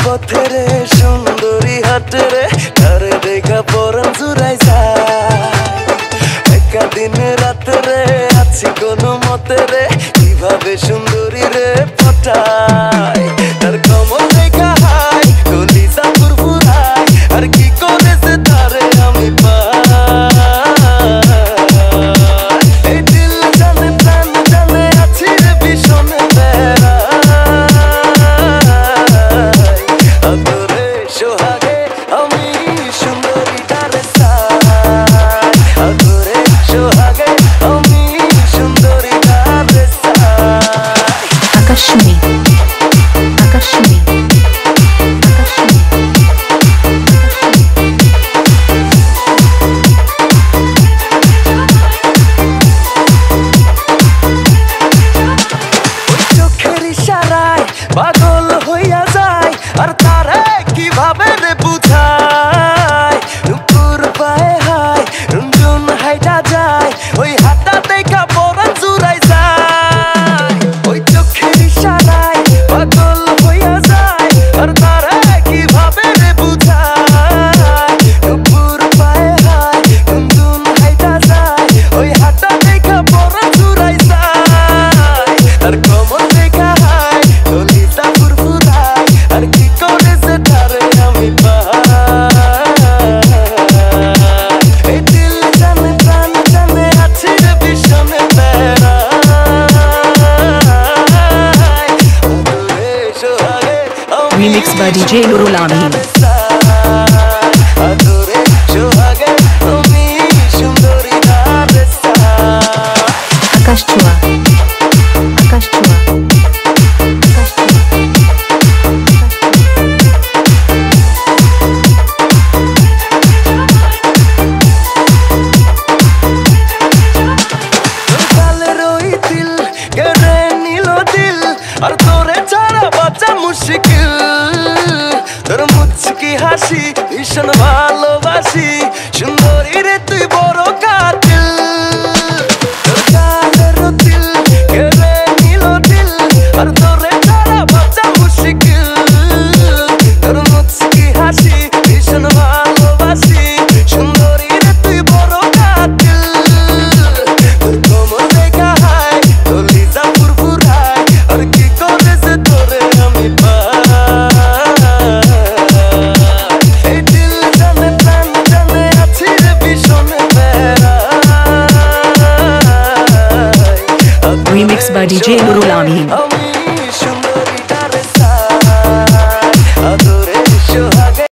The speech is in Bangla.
পথেরে সুন্দরী হাটেরে তারে দেখা পরাণ জুড়াই যায় একা দিনে রাতেরে আছি কোনো মতেরে কিভাবে সুন্দরী রে পটাই তার কমল দেখা হাই কলিজা ফুরফুরাই আর কি করেছে তারে আমি পাই এই দিল জানে প্রাণ জানে আছি রে ভীষণে বেড়া Akashmi Akashmi চোখের ইশারায় পাগল হইয়া যায় আর তারে কিভাবে রে বুঝায় রূপুর পায়ে হায় রুনরুন হাইটা যায় ওই হাতটা দেখা পরাণ জুড়াই যায় ওই চোখের ইশারায় পাগল হইয়া যায় আর তারে কিভাবে রে বুঝায় রূপুর পায়ে হায় রুনরুন হাইটা যায় ওই হাতটা দেখা পরাণ জুড়াই যায় তার কমল দেখা হায় কলিজা ফুরফুরাই আর কি করেছে তারে আমি পাই এই দিল জানে প্রাণ জানে আছি রে ভীষণে বেড়াই আদরে সোহাগে Remix by DJ Nurul Amin আদরে সোহাগে তুমি সুন্দরী ধারে Akash Chua Akash Chua আর তোরে ছাড়া বাঁচা মুশকিল তোর মুচকি হাসি ভীষণ ভালোবাসি সুন্দরী রে তুই বড় কাতিল তোর গালের তিল কেড়ে নিল দিল আর তোরে ছাড়া বাঁচা মুশকিল তোর মুচকি হাসি ভীষণ ভালোবাসি সুন্দরী রে তুই বড় কাতিল তোর কোমল দেখা হায় কলিজা ফুরফুরাই আর কি করেছে তোরে আমি পাই এই দিল জানে প্রাণ জানে আছি রে ভীষণে বেড়াই Remix by DJ Nurul Amin